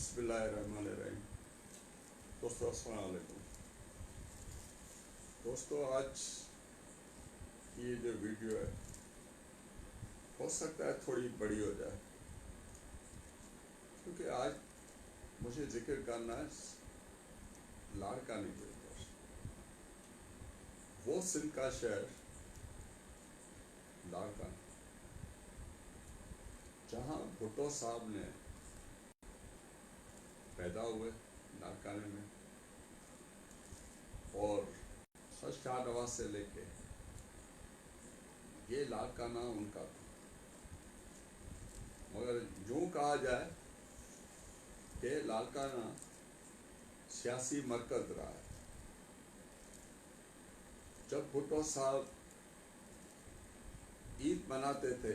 बिस्मिल्लाहिर्रहमानिर्रहीम। दोस्तों अस्सलाम वालेकुम। दोस्तों आज ये जो वीडियो है हो सकता है थोड़ी बड़ी हो जाए, क्योंकि आज मुझे जिक्र करना है लाड़काने के ऊपर। वो सिंध का शहर लाड़काना, जहाँ भुट्टो साहब ने पैदा हुए लाड़काने में, और शाहनवाज से लेके ये लाड़काना उनका था। मगर यूँ कहा जाए कि लाड़काना सियासी मरकज रहा है। जब भुट्टो साहब ईद मनाते थे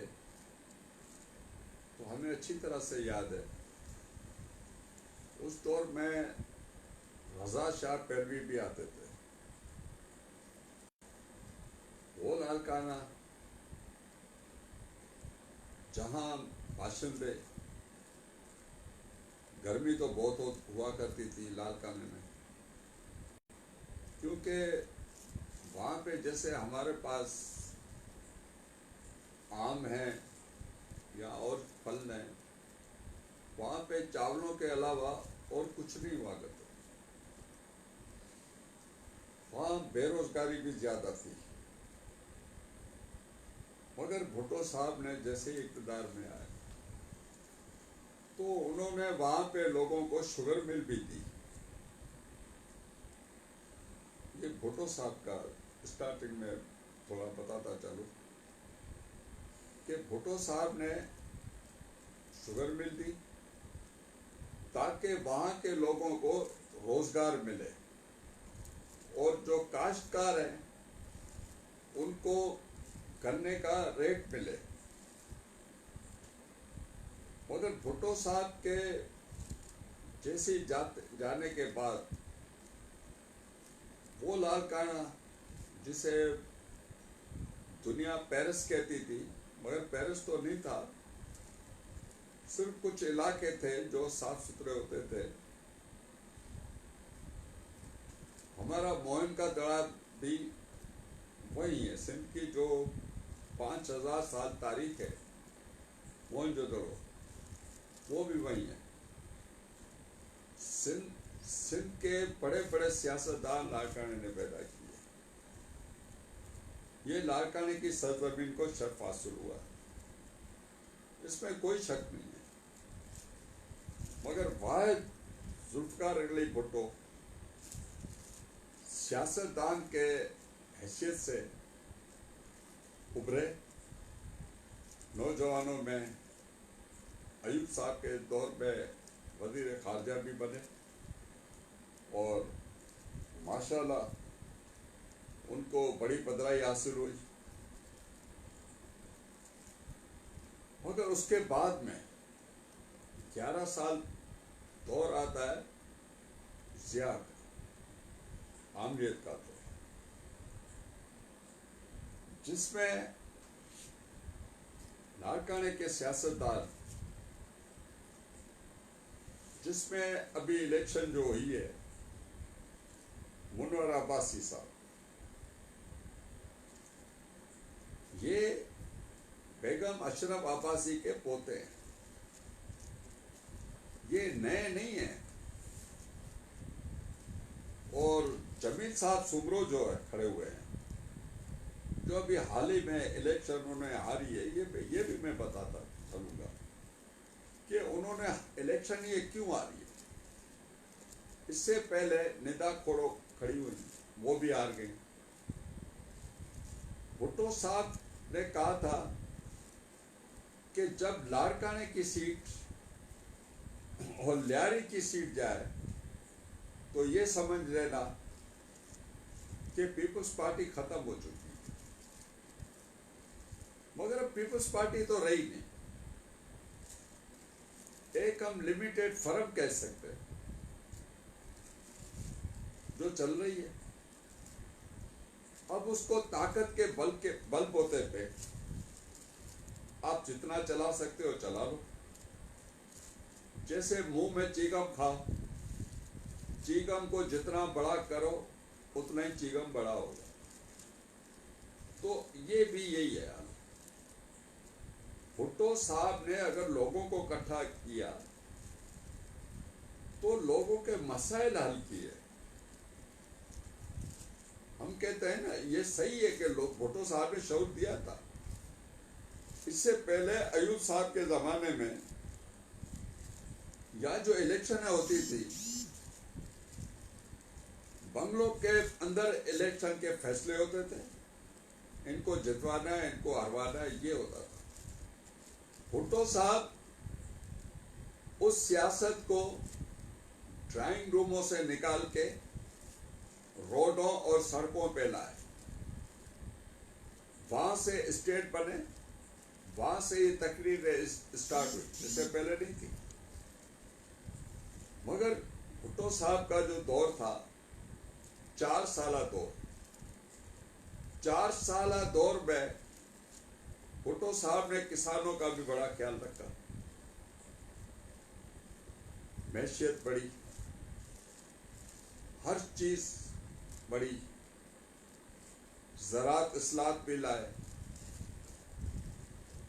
तो हमें अच्छी तरह से याद है, उस दौर में रजा शाह पैरवी भी आते थे। वो लाड़काना जहाँ भाषण दे, गर्मी तो बहुत हुआ करती थी लाड़काने में, क्योंकि वहाँ पे जैसे हमारे पास आम है या और फल हैं, वहाँ पे चावलों के अलावा और कुछ नहीं हुआ करता। वहाँ बेरोजगारी भी ज़्यादा थी। मगर भुट्टो साहब ने जैसे ही इक़्तिदार में आए तो उन्होंने वहाँ पे लोगों को शुगर मिल भी दी। ये भुट्टो साहब का स्टार्टिंग में थोड़ा बताता चलूँ कि भुट्टो साहब ने शुगर मिल दी ताकि वहाँ के लोगों को रोजगार मिले, और जो काश्तकार हैं उनको गन्ने का रेट मिले। मगर भुट्टो साहब के जैसी जाने के बाद वो लाड़काना, जिसे दुनिया पेरिस कहती थी, मगर पेरिस तो नहीं था, सिर्फ कुछ इलाके थे जो साफ सुथरे होते थे। हमारा मोहन का दड़ा भी वही है। सिंध की जो 5000 साल तारीख है, मोहनजोदड़ो, वो भी वही है। सिंध के बड़े बड़े सियासतदान लाड़काने ने पैदा किए। ये लाड़काने की सरजमीन को शर्फ हासिल हुआ, इसमें कोई शक नहीं है। मगर वह जुल्फ़िकार अली भुट्टो सियासतदान के हैसियत से उभरे। नौजवानों में अयूब साहब के दौर में वज़ीर ख़ारजा भी बने, और माशाल्लाह उनको बड़ी पदराई हासिल हुई। मगर उसके बाद में 11 साल दौर आता है ज़िया का, आमरीत का दौर, जिसमें लाड़काने के सियासतदान, जिसमें अभी इलेक्शन जो हुई है, मुनव्वर अब्बासी साहब, ये बेगम अशरफ अब्बासी के पोते हैं। ये नए नहीं हैं। और जमील साहब सुमरो जो है खड़े हुए हैं, जो अभी हाल ही में इलेक्शन उन्होंने हारी है, ये भी मैं बताता चलूँगा कि उन्होंने इलेक्शन ये क्यों हारी है। इससे पहले निदा खोड़ो खड़ी हुई, वो भी हार गई। भुट्टो साहब ने कहा था कि जब लाड़काने की सीट और लियारी की सीट जाए तो ये समझ लेना कि पीपल्स पार्टी खत्म हो चुकी है। मगर अब पीपल्स पार्टी तो रही नहीं, एक हम लिमिटेड फर्म कह सकते हैं जो चल रही है। अब उसको ताकत के बलबूते पे आप जितना चला सकते हो चला लो। जैसे मुंह में चीगम खाओ, चीगम को जितना बड़ा करो उतना ही चीगम बड़ा होगा। तो ये भी यही है। भुट्टो साहब ने अगर लोगों को इकट्ठा किया तो लोगों के मसाइल हल किए। हम कहते हैं ना, ये सही है कि लोग, भुट्टो साहब ने शौक दिया था। इससे पहले अयूब साहब के जमाने में या जो इलेक्शन होती थी, बंगलों के अंदर इलेक्शन के फैसले होते थे, इनको जितवाना है, इनको हरवाना है, ये होता था। भुट्टो साहब उस सियासत को ड्राइंग रूमों से निकाल के रोडों और सड़कों पे लाए, वहां से स्टेट बने, वहां से ये तकरीरें स्टार्ट हुई, जिससे पहले नहीं थी। मगर भुट्टो साहब का जो दौर था 4 साला दौर, 4 साला दौर में भुट्टो साहब ने किसानों का भी बड़ा ख्याल रखा। मैशियत बढ़ी, हर चीज बढ़ी, ज़राअत इस्लाहत भी लाए,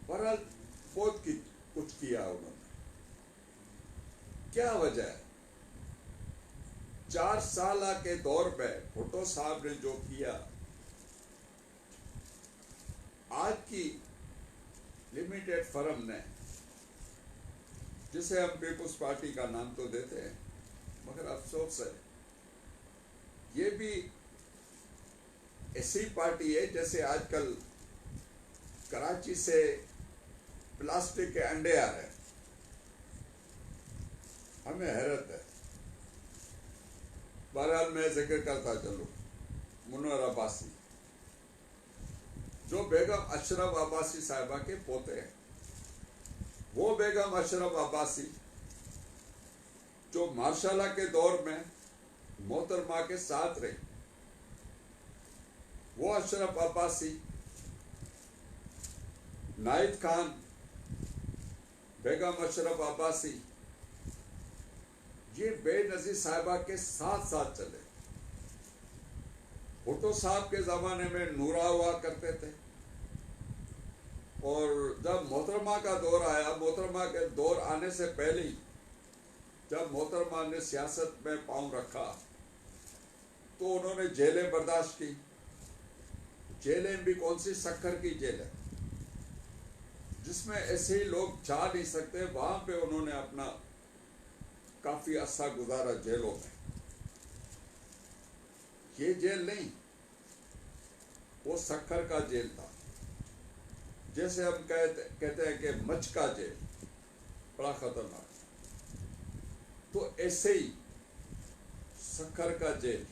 बहरहाल बहुत कुछ किया उन्होंने। क्या वजह है? 4 साल के दौर में भुट्टो साहब ने जो किया, आज की लिमिटेड फर्म ने, जिसे हम पीपुल्स पार्टी का नाम तो देते हैं, मगर अफसोस है ये भी ऐसी पार्टी है जैसे आजकल कराची से प्लास्टिक के अंडे आ रहे हैं। हमें हैरत है। बहरहाल मैं जिक्र करता चलूं, मुनव्वर अब्बासी, जो बेगम अशरफ अब्बासी साहिबा के पोते हैं, वो बेगम अशरफ अब्बासी जो मार्शाला के दौर में मोहतरमा के साथ रही, वो अशरफ अब्बासी, नाहिद खान, बेगम अशरफ अब्बासी, ये बेनजीर साहिबा के साथ साथ चले। भुट्टो साहब के ज़माने में नूरा हुआ करते थे, और जब मोहतरमा का दौर आया, मोहतरमा के दौर आने से पहले ही जब मोहतरमा ने सियासत में पांव रखा तो उन्होंने जेलें बर्दाश्त की। जेलें भी कौन सी, सक्खर की जेल है जिसमें ऐसे ही लोग जा नहीं सकते, वहां पे उन्होंने अपना काफी अरसा गुजारा जेलों में। ये जेल नहीं, वो सक्खर का जेल था, जैसे हम कहते हैं कि मच का जेल, बड़ा खतरनाक। तो ऐसे ही सक्खर का जेल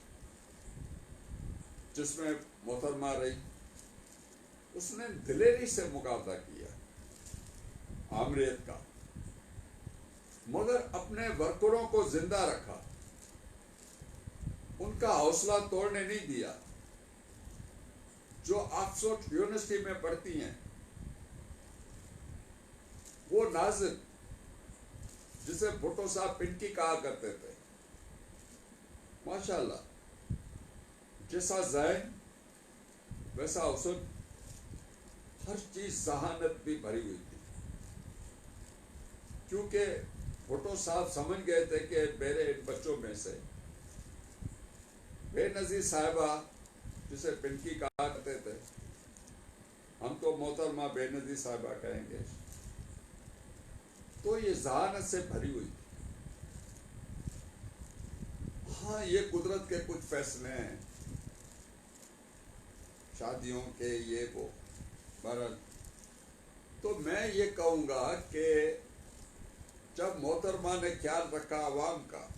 जिसमें मोहतरमा रही, उसने दिलेरी से मुकाबला किया आमरीत का, मगर अपने वर्करों को जिंदा रखा, उनका हौसला तोड़ने नहीं दिया। जो ऑक्सफोर्ड यूनिवर्सिटी में पढ़ती हैं, वो नाज़िर, जिसे भुट्टो साहब पिंकी कहा करते थे, माशाल्लाह, जैसा ज़हन वैसा हुस्न, हर चीज जहानत भी भरी हुई थी। क्योंकि भुट्टो साहब समझ गए थे कि मेरे इन बच्चों में से बेनजीर साहिबा, जिसे पिंकी कहा करते थे, हम तो मोहतरमा बेनजीर साहिबा कहेंगे, तो ये जहानत से भरी हुई थी। हाँ, ये कुदरत के कुछ फैसले हैं, शादियों के, ये वो, बहरहाल। तो मैं ये कहूँगा कि जब मोहतरमा ने ख्याल रखा आवाम का,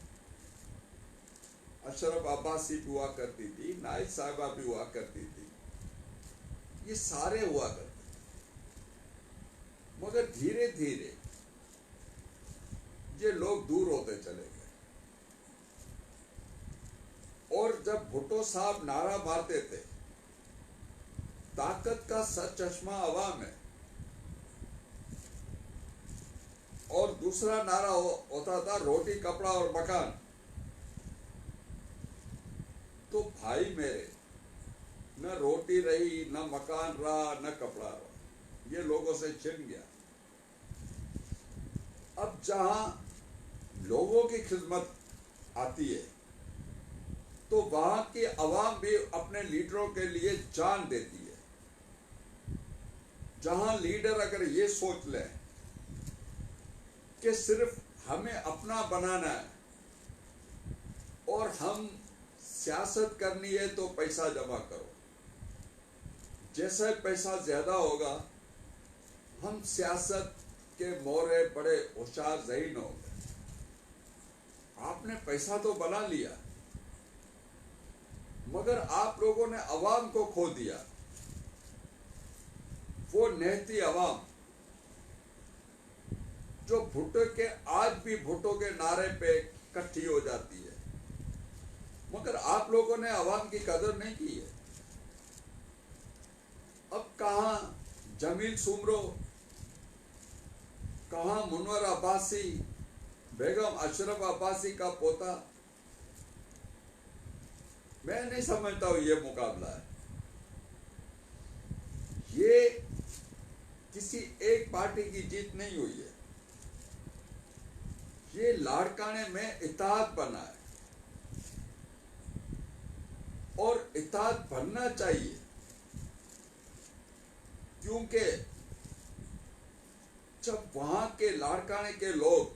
अशरफ अब्बासी भी हुआ करती थी, नाहिद साहिबा भी हुआ करती थी, ये सारे हुआ करते, मगर धीरे धीरे ये लोग दूर होते चले गए। और जब भुट्टो साहब नारा मारते थे, ताकत का सर चश्मा अवाम है, और दूसरा नारा होता था रोटी कपड़ा और मकान। तो भाई मेरे, न रोटी रही, न मकान रहा, न कपड़ा रहा, ये लोगों से छिन गया। अब जहां लोगों की खिदमत आती है तो वहां की आवाम भी अपने लीडरों के लिए जान देती है। जहां लीडर अगर ये सोच ले कि सिर्फ हमें अपना बनाना है और हम सियासत करनी है तो पैसा जमा करो, जैसे पैसा ज्यादा होगा हम सियासत के मोहरे बड़े होशियार ज़हीन हो गए। आपने पैसा तो बना लिया मगर आप लोगों ने अवाम को खो दिया। वो नेहती अवाम जो भुट्टो के आज भी भुट्टो के नारे पे इकट्ठी हो जाती है, मगर आप लोगों ने अवाम की कदर नहीं की है। अब कहाँ जमील सुमरो, कहाँ मुनवर अब्बासी, बेगम अशरफ अब्बासी का पोता, मैं नहीं समझता हूं ये मुकाबला है। ये किसी एक पार्टी की जीत नहीं हुई है, ये लाड़काने में इत्तेहाद बना है और इत्तेहाद बनना चाहिए, क्योंकि जब वहां के लाड़काने के लोग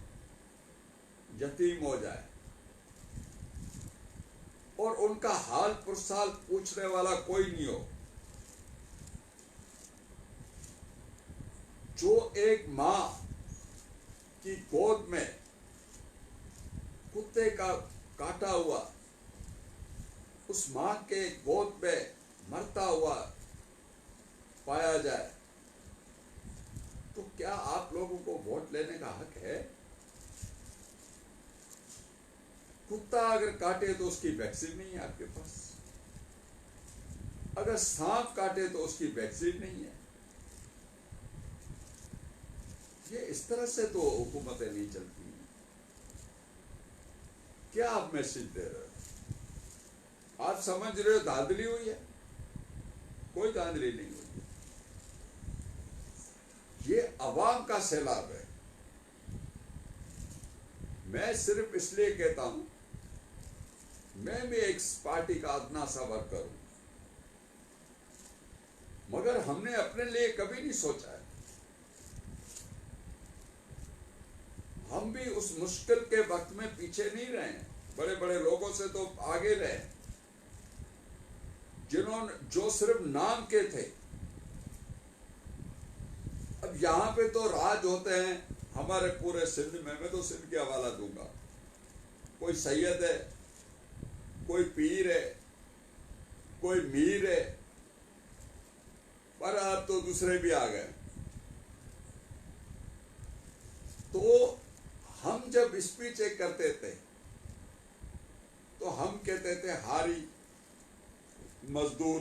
यतीम हो जाए और उनका हाल पुरसाल पूछने वाला कोई नहीं हो, जो एक मां की गोद में कुत्ते का काटा हुआ, उस मां के गोद में मरता हुआ पाया जाए, तो क्या आप लोगों को वोट लेने का हक है? कुत्ता अगर काटे तो उसकी वैक्सीन नहीं है आपके पास, अगर सांप काटे तो उसकी वैक्सीन नहीं है। ये इस तरह से तो हुकूमतें नहीं चलती। क्या आप मैसेज दे रहे हो? आप समझ रहे हो धांधली हुई है? कोई धांधली नहीं हुई। ये अवाम का सैलाब है। मैं सिर्फ इसलिए कहता हूं, मैं भी एक पार्टी का अदना सा वर्कर हूं, मगर हमने अपने लिए कभी नहीं सोचा है। हम भी उस मुश्किल के वक्त में पीछे नहीं रहे, बड़े बड़े लोगों से तो आगे रहे, जिन्होंने जो सिर्फ नाम के थे। अब यहां पे तो राज होते हैं हमारे पूरे सिंध में, मैं तो सिंध के हवाला दूंगा। कोई सैयद है, कोई पीर है, कोई मीर है, पर अब तो दूसरे भी आ गए। तो हम जब स्पीच एक करते थे तो हम कहते थे हारी मजदूर,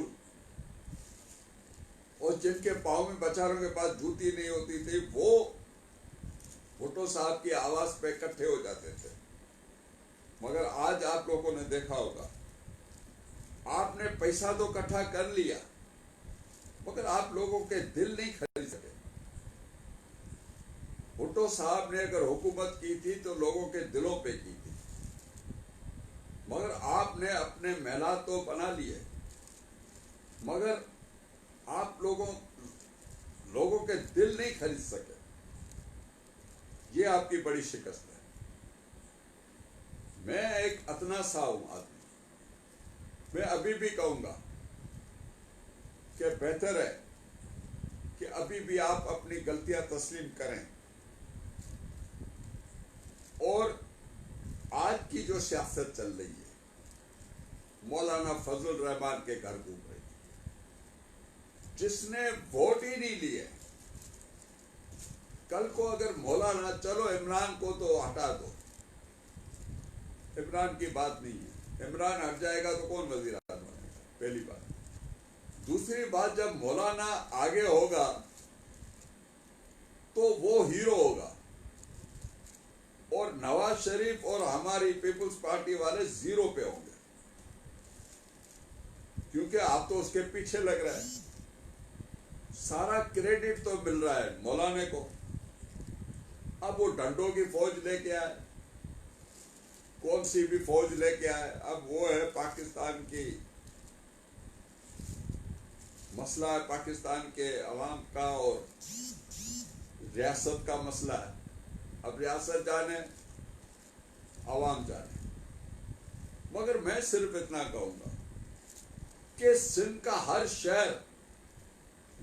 और जिनके पाँव में बेचारों के पास जूती नहीं होती थी वो भुट्टो साहब की आवाज पे इकट्ठे हो जाते थे। मगर आज आप लोगों ने देखा होगा, आपने पैसा तो इकट्ठा कर लिया मगर आप लोगों के दिल नहीं खरीद सके। भुट्टो साहब ने अगर हुकूमत की थी तो लोगों के दिलों पे की थी, मगर आपने अपने महला तो बना लिए, मगर आप लोगों के दिल नहीं खरीद सके। ये आपकी बड़ी शिकस्त है। मैं एक अतना सा हूं आदमी, मैं अभी भी कहूंगा कि बेहतर है कि अभी भी आप अपनी गलतियां तस्लीम करें और आज की जो सियासत चल रही है, मौलाना फजल रहमान के घर घूम रही, जिसने वोट ही नहीं लिए, कल को अगर मौलाना, चलो इमरान को तो हटा दो, इमरान की बात नहीं है, इमरान हट जाएगा तो कौन वजीर आज़म बनेगा, पहली बात। दूसरी बात, जब मौलाना आगे होगा तो वो हीरो होगा, और नवाज शरीफ और हमारी पीपुल्स पार्टी वाले 0 पे होंगे, क्योंकि आप तो उसके पीछे लग रहे हैं। सारा क्रेडिट तो मिल रहा है मौलाना को। अब वो डंडों की फौज लेके आए, कौन सी भी फौज लेके आए, अब वो है पाकिस्तान की मसला है, पाकिस्तान के अवाम का और रियासत का मसला है। अब रियासत जाने, अवाम जाने। मगर मैं सिर्फ इतना कहूंगा कि सिंध का हर शहर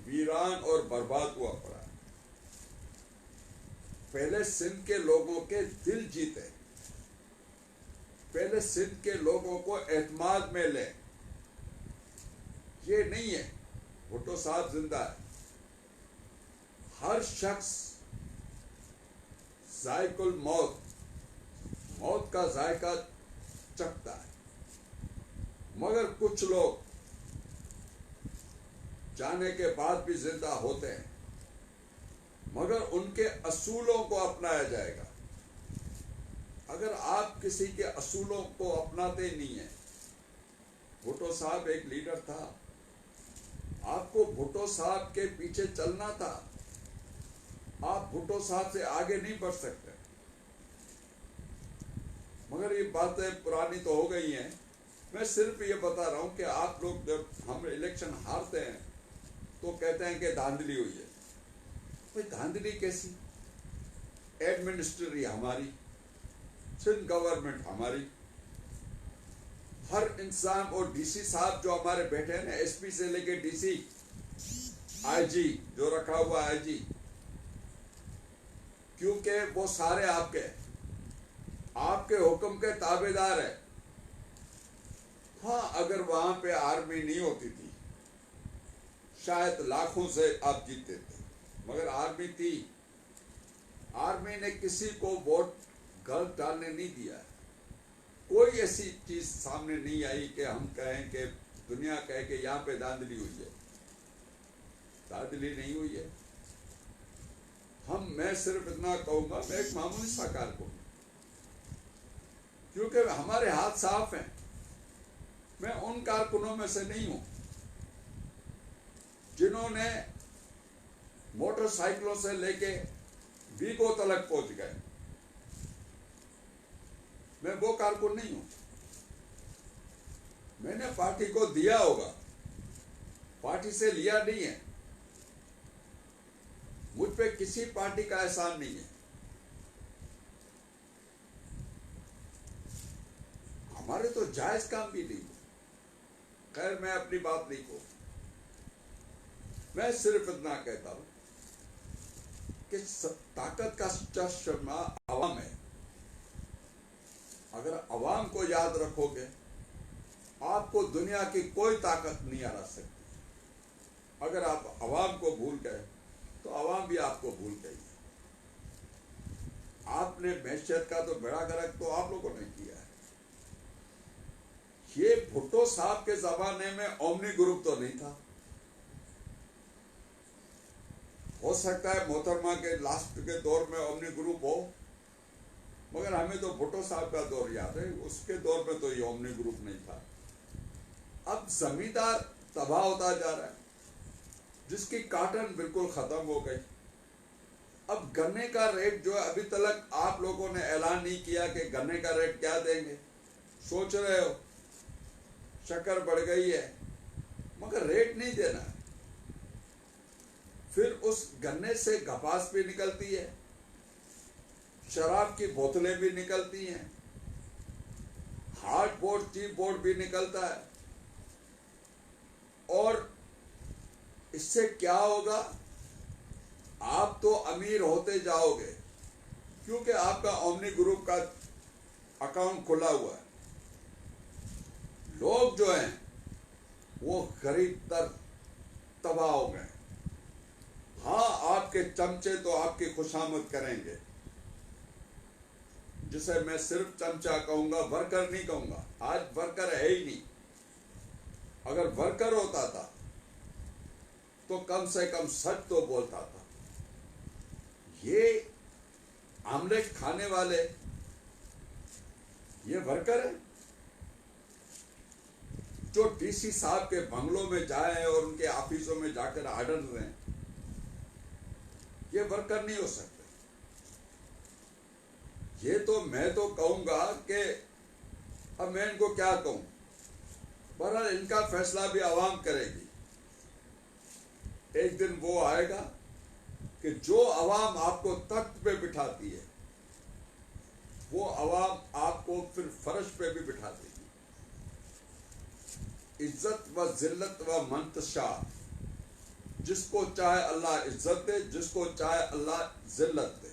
वीरान और बर्बाद हुआ पड़ा है। पहले सिंध के लोगों के दिल जीते, पहले सिंध के लोगों को एतमाद में ले। ये नहीं है भुट्टो साहब जिंदा है, हर शख्स जायकुल मौत, मौत का जायका चखता है। मगर कुछ लोग जाने के बाद भी जिंदा होते हैं, मगर उनके असूलों को अपनाया जाएगा। अगर आप किसी के असूलों को अपनाते नहीं हैं, भुट्टो साहब एक लीडर था, आपको भुट्टो साहब के पीछे चलना था, आप भुट्टो साहब से आगे नहीं बढ़ सकते। मगर ये बातें पुरानी तो हो गई हैं। मैं सिर्फ ये बता रहा हूं कि आप लोग जब हम इलेक्शन हारते हैं तो कहते हैं कि धांधली हुई है। भाई धांधली कैसी? एडमिनिस्ट्री हमारी, सिंध गवर्नमेंट हमारी, हर इंसान और डीसी साहब जो हमारे बैठे हैं ना, एसपी से लेके डीसी, आईजी जो रखा हुआ आईजी, क्योंकि वो सारे आपके हुक्म के ताबेदार है। हाँ, अगर वहां पे आर्मी नहीं होती थी शायद लाखों से आप जीतते थे, मगर आर्मी थी। आर्मी ने किसी को वोट गलत डालने नहीं दिया। कोई ऐसी चीज सामने नहीं आई कि हम कहें कि दुनिया कहे कि यहाँ पे धांधली हुई है। धांधली नहीं हुई है। मैं सिर्फ इतना कहूंगा, मैं एक मामूली सा कारकुन हूं, क्योंकि हमारे हाथ साफ हैं। मैं उन कारकुनों में से नहीं हूं जिन्होंने मोटरसाइकिलों से लेके वीगो तलक पहुंच गए। मैं वो कारकुन नहीं हूं। मैंने पार्टी को दिया होगा, पार्टी से लिया नहीं है। मुझ पे किसी पार्टी का एहसान नहीं है। हमारे तो जायज काम भी नहीं। खैर, मैं अपनी बात नहीं कहूं। मैं सिर्फ इतना कहता हूं कि ताकत का चश्मा अवाम है। अगर अवाम को याद रखोगे, आपको दुनिया की कोई ताकत नहीं हरा सकती। अगर आप अवाम को भूल गए तो अवाम भी आपको भूल गई। आपने मैशत का तो बेड़ा गर्क तो आप लोगों ने किया है। ये भुट्टो साहब के जमाने में ओमनी ग्रुप तो नहीं था। हो सकता है मोहतरमा के लास्ट के दौर में ओमनी ग्रुप हो, मगर हमें तो भुट्टो साहब का दौर याद है। उसके दौर में तो ये ओमनी ग्रुप नहीं था। अब जमींदार तबाह होता जा रहा है, जिसकी काटन बिल्कुल खत्म हो गई। अब गन्ने का रेट जो है, अभी तक आप लोगों ने ऐलान नहीं किया कि गन्ने का रेट क्या देंगे। सोच रहे हो शक्कर बढ़ गई है, मगर रेट नहीं देना है। फिर उस गन्ने से कपास भी निकलती है, शराब की बोतलें भी निकलती हैं, हार्ड बोर्ड चीप बोर्ड भी निकलता है। और इससे क्या होगा? आप तो अमीर होते जाओगे, क्योंकि आपका ओमनी ग्रुप का अकाउंट खुला हुआ है। लोग जो हैं वो गरीब तर तबाह हो गए। हाँ, आपके चमचे तो आपकी खुशामद करेंगे, जिसे मैं सिर्फ चमचा कहूंगा, वर्कर नहीं कहूंगा। आज वर्कर है ही नहीं। अगर वर्कर होता था तो कम से कम सच तो बोलता था। ये आमलेट खाने वाले ये वर्कर है जो डीसी साहब के बंगलों में जाए और उनके ऑफिसों में जाकर ऑर्डर दें, ये वर्कर नहीं हो सकते। ये तो मैं तो कहूंगा कि अब मैं इनको क्या कहूं, बहरहाल इनका फैसला भी आवाम करेगी। एक दिन वो आएगा कि जो आवाम आपको तख्त पे बिठाती है वो आवाम आपको फिर फर्श पे भी बिठा देगी। इज्जत व जिल्लत व मंतशा, जिसको चाहे अल्लाह इज्जत दे, जिसको चाहे अल्लाह जिल्लत दे।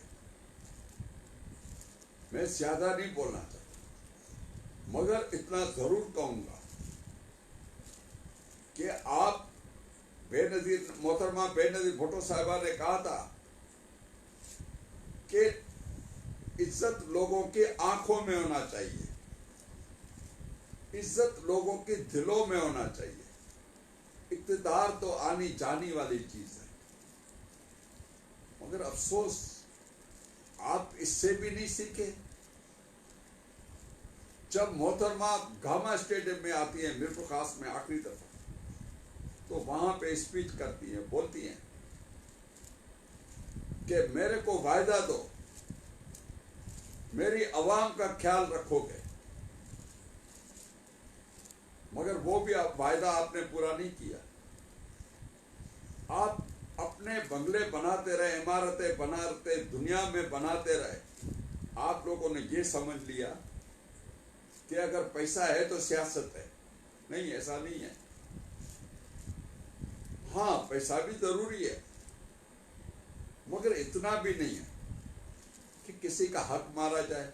मैं ज्यादा नहीं बोलना चाहता, मगर इतना जरूर कहूंगा कि आप बेनजीर मोहतरमा बेनजीर भुट्टो साहिबा ने कहा था कि इज्जत लोगों की आंखों में होना चाहिए, इज्जत लोगों के दिलों में होना चाहिए। इक़्तिदार तो आनी जानी वाली चीज है, मगर अफसोस आप इससे भी नहीं सीखे। जब मोहतरमा गामा स्टेडियम में आती है मीरपुर खास में आखिरी दफा, तो वहां पे स्पीच करती हैं, बोलती हैं कि मेरे को वायदा दो, मेरी आवाम का ख्याल रखोगे। मगर वो भी वायदा आपने पूरा नहीं किया। आप अपने बंगले बनाते रहे, इमारतें बनाते दुनिया में बनाते रहे। आप लोगों ने ये समझ लिया कि अगर पैसा है तो सियासत है। नहीं, ऐसा नहीं है। हाँ, पैसा भी जरूरी है, मगर इतना भी नहीं है कि किसी का हक मारा जाए,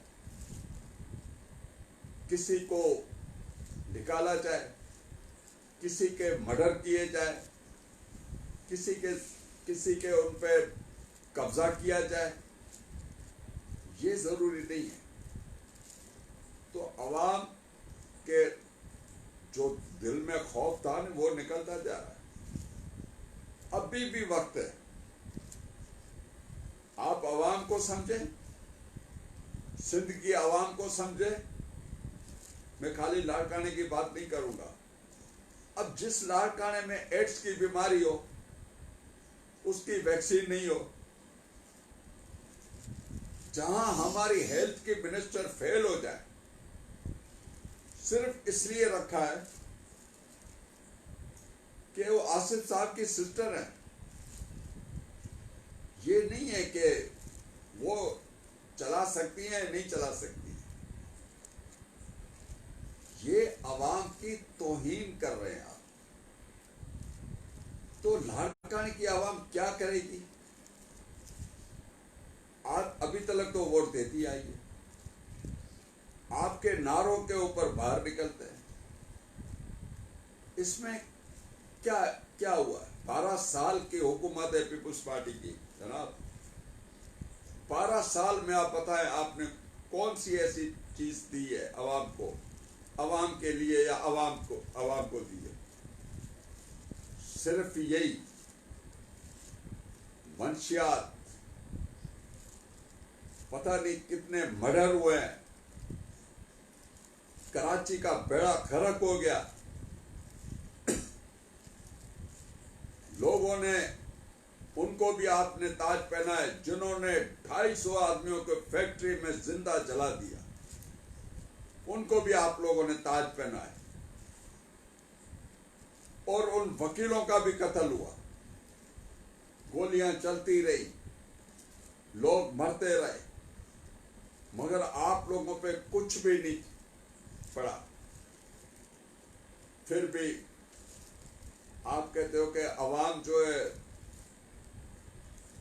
किसी को निकाला जाए, किसी के मर्डर किए जाए, किसी के उन पे कब्जा किया जाए, ये जरूरी नहीं है। तो अवाम के जो दिल में खौफ था ना, वो निकलता जा रहा है। अभी भी वक्त है, आप अवाम को समझें, सिंध की अवाम को समझें। मैं खाली लाड़काने की बात नहीं करूंगा। अब जिस लाड़काने में एड्स की बीमारी हो, उसकी वैक्सीन नहीं हो, जहां हमारी हेल्थ की मिनिस्टर फेल हो जाए, सिर्फ इसलिए रखा है कि वो आसिफ साहब की सिस्टर है। ये नहीं है कि वो चला सकती है, नहीं चला सकती। ये अवाम की तौहीन कर रहे हैं आप। तो लाड़काने की आवाम क्या करेगी? आप अभी तक तो वोट देती आई है, आपके नारों के ऊपर बाहर निकलते हैं। इसमें क्या क्या हुआ? 12 साल की हुकूमत है पीपुल्स पार्टी की जनाब। 12 साल में आप बताएं आपने कौन सी ऐसी चीज दी है अवाम को, अवाम के लिए, या अवाम को दी है? सिर्फ यही मंशियात, पता नहीं कितने मर्डर हुए हैं, कराची का बेड़ा गर्क हो गया। लोगों ने, उनको भी आपने ताज पहना है, जिन्होंने 250 आदमियों को फैक्ट्री में जिंदा जला दिया, उनको भी आप लोगों ने ताज पहना है। और उन वकीलों का भी कत्ल हुआ, गोलियां चलती रही, लोग मरते रहे, मगर आप लोगों पे कुछ भी नहीं पड़ा। फिर भी आप कहते हो कि अवाम जो है,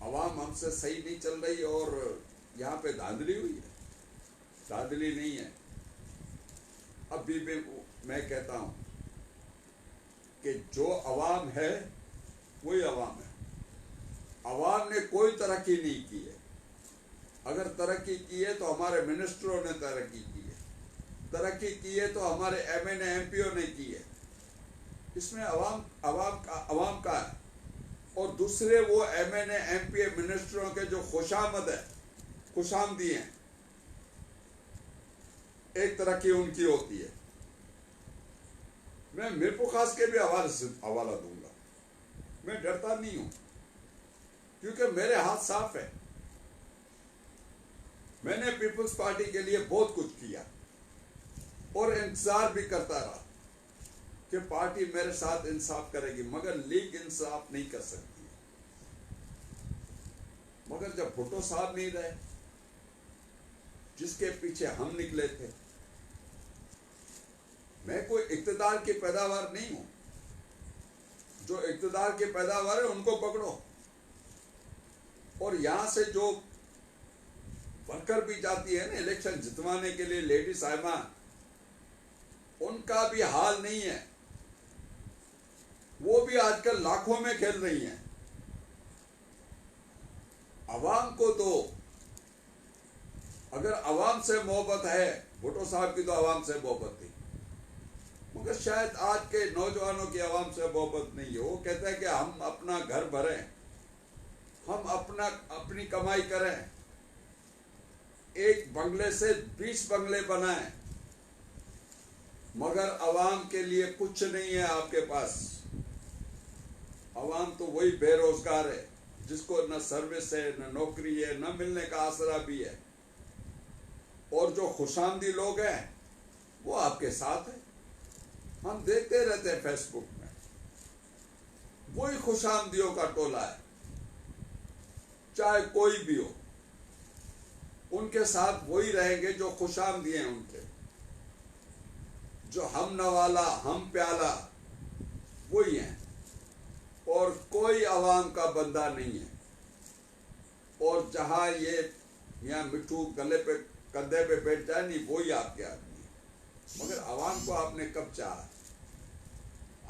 अवाम हमसे सही नहीं चल रही और यहाँ पे धांधली हुई है। धांधली नहीं है। अभी भी मैं कहता हूं कि जो अवाम है वही अवाम है। अवाम ने कोई तरक्की नहीं की है। अगर तरक्की की है तो हमारे मिनिस्टरों ने तरक्की की है, तरक्की की है तो हमारे MNA MPO ने की है। इसमें अवाम का है। और दूसरे वो MNA MPA मिनिस्टरों के जो खुशामद है, खुशामदीएं एक तरह की उनकी होती है। मैं मीरपुर खास के भी हवाला दूंगा। मैं डरता नहीं हूं, क्योंकि मेरे हाथ साफ है। मैंने पीपुल्स पार्टी के लिए बहुत कुछ किया और इंतजार भी करता रहा कि पार्टी मेरे साथ इंसाफ करेगी, मगर लीग इंसाफ नहीं कर सकती। मगर जब भुट्टो साहब नहीं रहे, जिसके पीछे हम निकले थे, मैं कोई इक्तदार की पैदावार नहीं हूं। जो इक्तदार की पैदावार है उनको पकड़ो, और यहां से जो वर्कर भी जाती है ना इलेक्शन जितवाने के लिए, लेडी साहिबा, उनका भी हाल नहीं है। वो भी आजकल लाखों में खेल रही हैं। अवाम को तो, अगर अवाम से मोहब्बत है, भुट्टो साहब की तो अवाम से मोहब्बत थी, मगर शायद आज के नौजवानों की अवाम से मोहब्बत नहीं है। वो कहते हैं कि हम अपना घर भरें, हम अपनी कमाई करें, एक बंगले से 20 बंगले बनाएं, मगर अवाम के लिए कुछ नहीं है आपके पास। अवाम तो वही बेरोजगार है जिसको न सर्विस है, न नौकरी है, न मिलने का आसरा भी है। और जो खुशामदी लोग हैं वो आपके साथ है। हम देखते रहते हैं फेसबुक में, वही खुशामदियों का टोला है, चाहे कोई भी हो, उनके साथ वही रहेंगे जो खुशामदी हैं उनके। जो हम नवाला, हम प्याला, वही हैं, और कोई अवाम का बंदा नहीं है। और जहां ये यहाँ मिट्टू गले पे, कंधे पे बैठ जाए, नहीं, वही आपके आदमी है। मगर अवाम को आपने कब चाहा?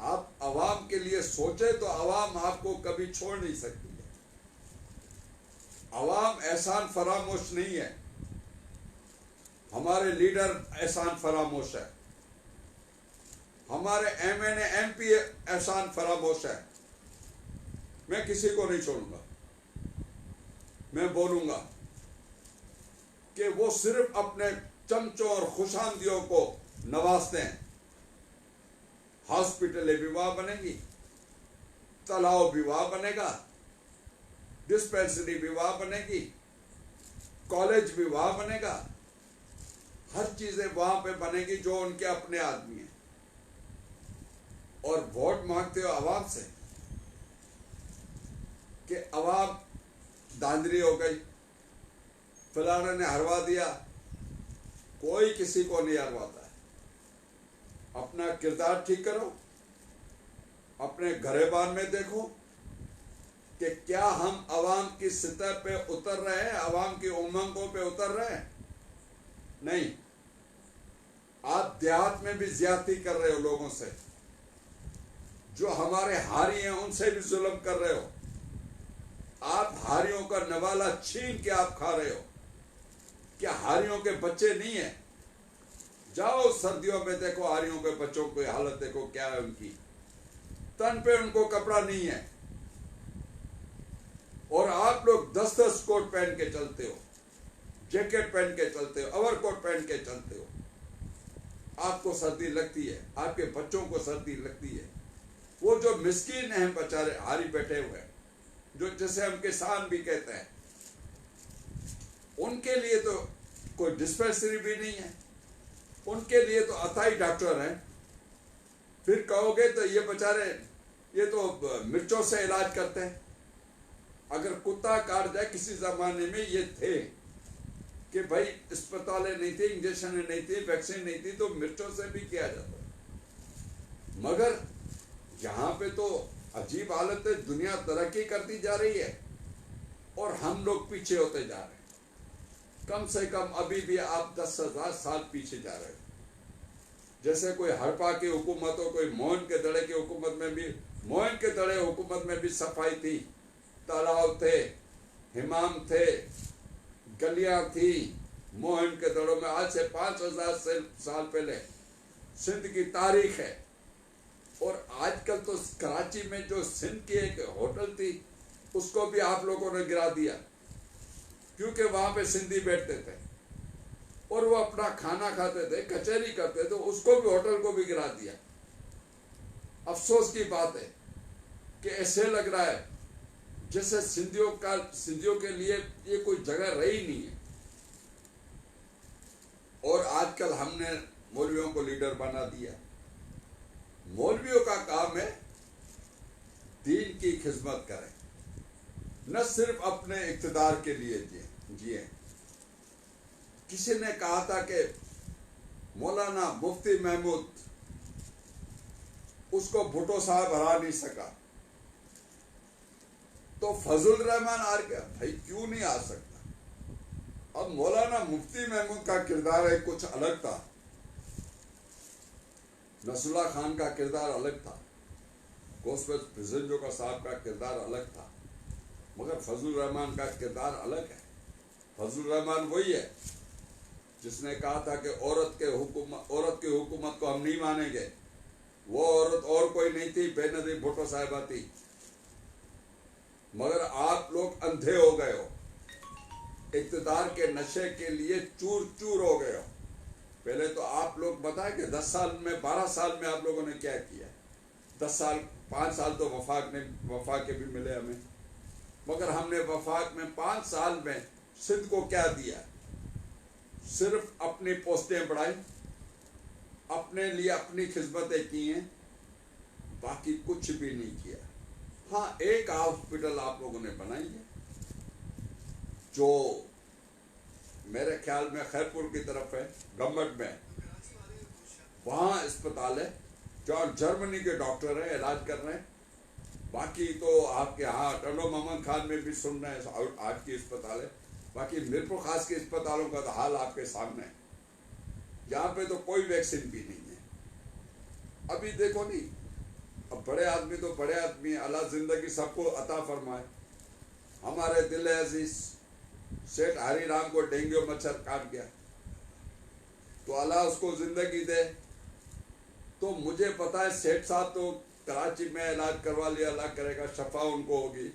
आप अवाम के लिए सोचे तो अवाम आपको कभी छोड़ नहीं सकती है। अवाम एहसान फरामोश नहीं है। हमारे लीडर एहसान फरामोश है, हमारे MNA MP एहसान फरामोश है। मैं किसी को नहीं छोड़ूंगा। मैं बोलूंगा कि वो सिर्फ अपने चमचों और खुशामदियों को नवाजते हैं। हॉस्पिटल विवाह बनेगी, तालाब विवाह बनेगा, डिस्पेंसरी विवाह बनेगी, कॉलेज विवाह बनेगा, हर चीजें वहां पे बनेगी जो उनके अपने आदमी हैं। और वोट मांगते हो आवाम से कि आवाम धांधली हो गई, फलाने ने हरवा दिया। कोई किसी को नहीं हरवाता है। अपना किरदार ठीक करो, अपने घरेबान में देखो कि क्या हम आवाम की सतह पे उतर रहे हैं, आवाम की उमंगों पे उतर रहे हैं? नहीं, आप देहात में भी ज्यादती कर रहे हो लोगों से। जो हमारे हारी हैं उनसे भी जुल्म कर रहे हो। आप हारियों का नवाला छीन के आप खा रहे हो। क्या हारियों के बच्चे नहीं है? जाओ सर्दियों में देखो, हारियों के बच्चों की हालत देखो क्या है उनकी। तन पे उनको कपड़ा नहीं है, और आप लोग 10-10 कोट पहन के चलते हो, जैकेट पहन के चलते हो, ओवरकोट पहन के चलते हो। आपको सर्दी लगती है, आपके बच्चों को सर्दी लगती है। वो जो मिस्कीन हैं बेचारे हारी बैठे हुए, जो जैसे हम किसान भी कहते हैं, उनके लिए तो कोई डिस्पेंसरी भी नहीं है, उनके लिए तो अथाई डॉक्टर हैं। फिर कहोगे तो ये बेचारे, ये तो मिर्चों से इलाज करते हैं। अगर कुत्ता काट जाए, किसी जमाने में ये थे कि भाई अस्पतालें नहीं थी, इंजेक्शन नहीं थी, वैक्सीन नहीं थी, तो मिर्चों से भी किया जाता। मगर यहाँ पे तो अजीब हालत है। दुनिया तरक्की करती जा रही है और हम लोग पीछे होते जा रहे हैं। कम से कम अभी भी आप 10,000 साल पीछे जा रहे हो। जैसे कोई हड़प्पा की हुकूमत हो, कोई मोहन के दड़े की हुकूमत में भी, मोहन के दड़े हुकूमत में भी सफाई थी, तालाब थे, हिमाम थे, गलियां थी। मोहन के दड़ों में आज से 5,000 साल पहले सिंध की तारीख है। और आजकल तो कराची में जो सिंध की एक होटल थी, उसको भी आप लोगों ने गिरा दिया। क्योंकि वहां पे सिंधी बैठते थे और वो अपना खाना खाते थे, कचहरी करते थे, उसको भी, होटल को भी गिरा दिया। अफसोस की बात है कि ऐसे लग रहा है जैसे सिंधियों के लिए ये कोई जगह रही नहीं है। और आजकल हमने मौलवियों को लीडर बना दिया। मौलवियों का काम है दीन की खिदमत करें, न सिर्फ अपने इक़्तिदार के लिए जिए। किसी ने कहा था कि मौलाना मुफ्ती महमूद, उसको भुट्टो साहब हरा नहीं सका, तो फजल रहमान आ गया। भाई क्यों नहीं आ सकता? अब मौलाना मुफ्ती महमूद का किरदार है कुछ अलग था, नसरुल्लाह खान का किरदार अलग था, गोस्बत प्रिजनजो का साहब का किरदार अलग था, मगर फजल रहमान का किरदार अलग है। फजल रहमान वही है जिसने कहा था कि औरत की हुकूमत को हम नहीं मानेंगे। वो औरत और कोई नहीं थी, बेनजीर भुट्टो साहिबा थी। मगर आप लोग अंधे हो गए हो, इक़्तिदार के नशे के लिए चूर चूर हो गए हो। पहले तो आप लोग बताएं कि 10 साल में, 12 साल में आप लोगों ने क्या किया। 10 साल, 5 साल तो वफाक के भी मिले हमें, मगर हमने वफाक में 5 साल में सिंध को क्या दिया? सिर्फ अपनी पोस्टें बढ़ाई, अपने लिए अपनी खिदमतें की हैं, बाकी कुछ भी नहीं किया। हाँ, एक हॉस्पिटल आप लोगों ने बनाई है जो मेरे ख्याल में खैरपुर की तरफ है, गम्बट में, वहाँ अस्पताल है जो जर्मनी के डॉक्टर हैं, इलाज कर रहे हैं। बाकी तो आपके यहाँ टंडो मोहम्मद खान में भी सुन रहे हैं, आपकी अस्पताल है। बाकी मीरपुर खास के अस्पतालों का तो हाल आपके सामने है, यहाँ पे तो कोई वैक्सीन भी नहीं है। अभी देखो नहीं, अब बड़े आदमी तो बड़े आदमी, अल्लाह जिंदगी सबको अता फरमाए। हमारे दिल अजीज सेठ हरी राम को डेंगू मच्छर काट गया, तो अल्लाह उसको जिंदगी दे। तो मुझे पता है सेठ साहब तो कराची में इलाज करवा लिया, अल्लाह करेगा शफा उनको होगी।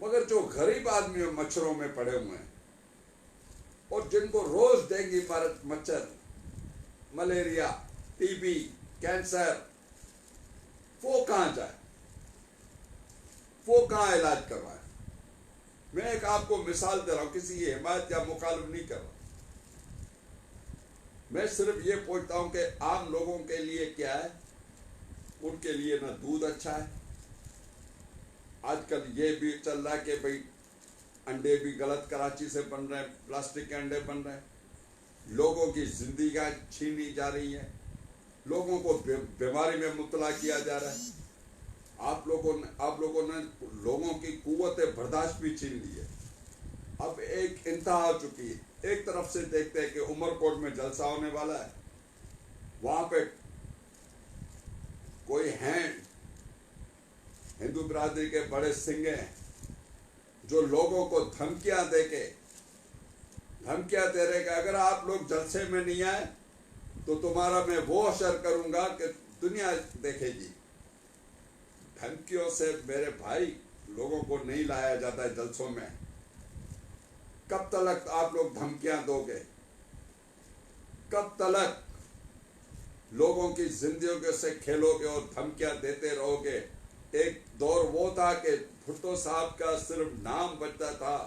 मगर जो गरीब आदमी मच्छरों में पड़े हुए हैं और जिनको रोज डेंगू मच्छर, मलेरिया, टीबी, कैंसर, वो कहाँ जाए, वो कहाँ इलाज करवाए? मैं एक आपको मिसाल दे रहा हूं, किसी की हिमायत या मुखालिफ नहीं कर रहा। मैं सिर्फ ये पूछता हूं कि आम लोगों के लिए क्या है। उनके लिए ना दूध अच्छा है, आजकल ये भी चल रहा है कि भाई अंडे भी गलत कराची से बन रहे हैं, प्लास्टिक के अंडे बन रहे हैं, लोगों की जिंदगी छीनी जा रही है, लोगों को बीमारी में मुब्तला किया जा रहा है। आप लोगों ने लोगों की कुव्वत बर्दाश्त भी छीन ली है। अब एक इंतहा हो चुकी है। एक तरफ से देखते हैं कि उमरकोट में जलसा होने वाला है, वहां पे कोई हैं हिंदू बिरादरी के बड़े सिंह हैं जो लोगों को धमकियां दे रहे कि अगर आप लोग जलसे में नहीं आए तो तुम्हारा मैं वो असर करूंगा कि दुनिया देखेगी। धमकियों से मेरे भाई लोगों को नहीं लाया जाता है जलसों में। कब तक आप लोग धमकियां दोगे? कब तक लोगों की जिंदगियों से खेलोगे और धमकियां देते रहोगे? एक दौर वो था कि भुट्टो साहब का सिर्फ नाम बचता था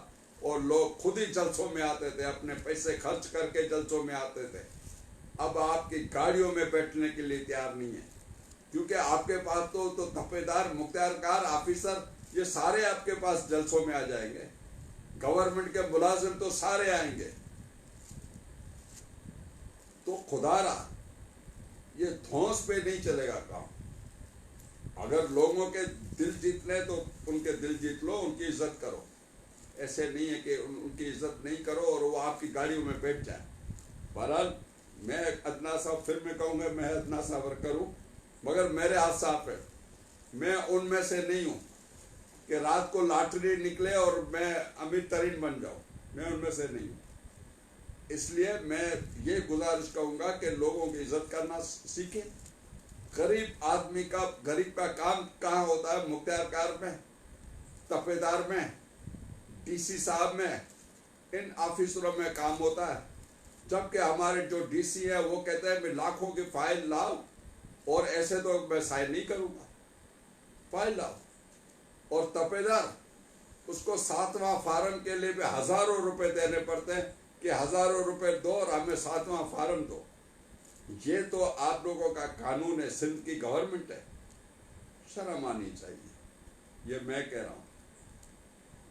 और लोग खुद ही जलसों में आते थे, अपने पैसे खर्च करके जलसों में आते थे। अब आपकी गाड़ियों में बैठने के लिए तैयार नहीं है, क्योंकि आपके पास तो धब्बेदार, मुख्तियारकार, ऑफिसर, ये सारे आपके पास जलसों में आ जाएंगे। गवर्नमेंट के मुलाजिम तो सारे आएंगे। तो खुदारा ये धौंस पे नहीं चलेगा काम। अगर लोगों के दिल जीतने तो उनके दिल जीत लो, उनकी इज्जत करो। ऐसे नहीं है कि उनकी इज्जत नहीं करो और वो आपकी गाड़ियों में बैठ जाए। बहरहाल मैं अदना साहब, फिर मैं कहूँगा मैं अदना साहब वर्कर हूँ, मगर मेरे हाथ साफ है। मैं उनमें से नहीं हूँ कि रात को लॉटरी निकले और मैं अमीर तरीन बन जाऊँ, मैं उनमें से नहीं हूँ। इसलिए मैं ये गुजारिश कहूँगा कि लोगों की इज्जत करना सीखें। गरीब का काम कहाँ होता है? मुख्तियारकार में, तपेदार में, डीसी साहब में, इन ऑफिसरों में काम होता है, जबकि हमारे जो डीसी है वो कहते हैं मैं लाखों की फाइल लाओ और ऐसे तो मैं साइन नहीं करूँगा, फाइल लाओ। और तपेदार उसको 7वां फार्म के लिए भी हज़ारों रुपए देने पड़ते हैं कि हज़ारों रुपए दो और हमें 7वां फार्म दो। ये तो आप लोगों का कानून है, सिंध की गवर्नमेंट है, शर्म आनी चाहिए। ये मैं कह रहा हूँ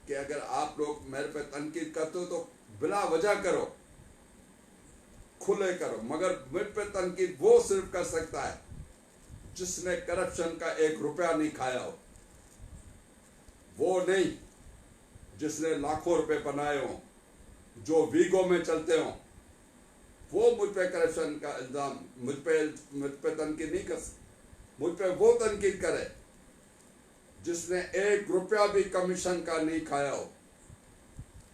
कि अगर आप लोग मेरे पे तनकीद करते हो तो बिला वजह करो, खुले करो, मगर मुझ पे तनकीद वो सिर्फ कर सकता है जिसने करप्शन का 1 रुपया नहीं खाया हो, वो नहीं जिसने लाखों रुपए बनाए हो, जो वीगो में चलते हो, वो मुझ पे करप्शन का इल्जाम मुझ पे तनकीद नहीं कर सकते। मुझ पे वो तनकीद करे जिसने 1 रुपया भी कमीशन का नहीं खाया हो।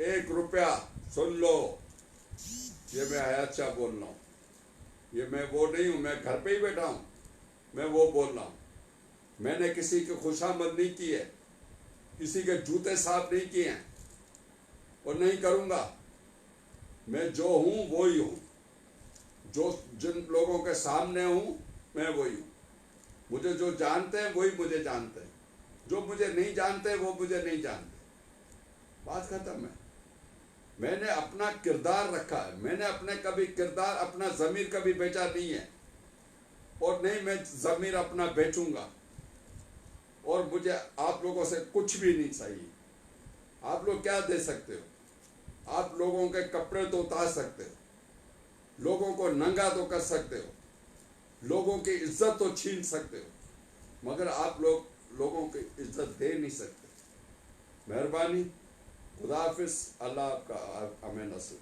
1 रुपया, सुन लो, ये मैं हयात शाह बोल रहा हूँ, ये मैं वो नहीं हूँ, मैं घर पे ही बैठा हूँ, मैं वो बोल रहा हूँ। मैंने किसी की खुशामद नहीं की है, किसी के जूते साफ नहीं किए हैं और नहीं करूँगा। मैं जो हूँ वो ही हूँ, जो जिन लोगों के सामने हूँ मैं वही हूँ। मुझे जो जानते हैं वही मुझे जानते हैं, जो मुझे नहीं जानते वो मुझे नहीं जानते, बात खत्म है। मैंने अपना किरदार रखा है, मैंने अपने कभी किरदार, अपना ज़मीर कभी बेचा नहीं है और नहीं मैं ज़मीर अपना बेचूंगा। और मुझे आप लोगों से कुछ भी नहीं चाहिए। आप लोग क्या दे सकते हो? आप लोगों के कपड़े तो उतार सकते हो, लोगों को नंगा तो कर सकते हो, लोगों की इज्जत तो छीन सकते हो, मगर आप लोगों की इज्जत दे नहीं सकते। मेहरबानी, खुदा हाफिज़, अल्लाह आपका हमें नसीब।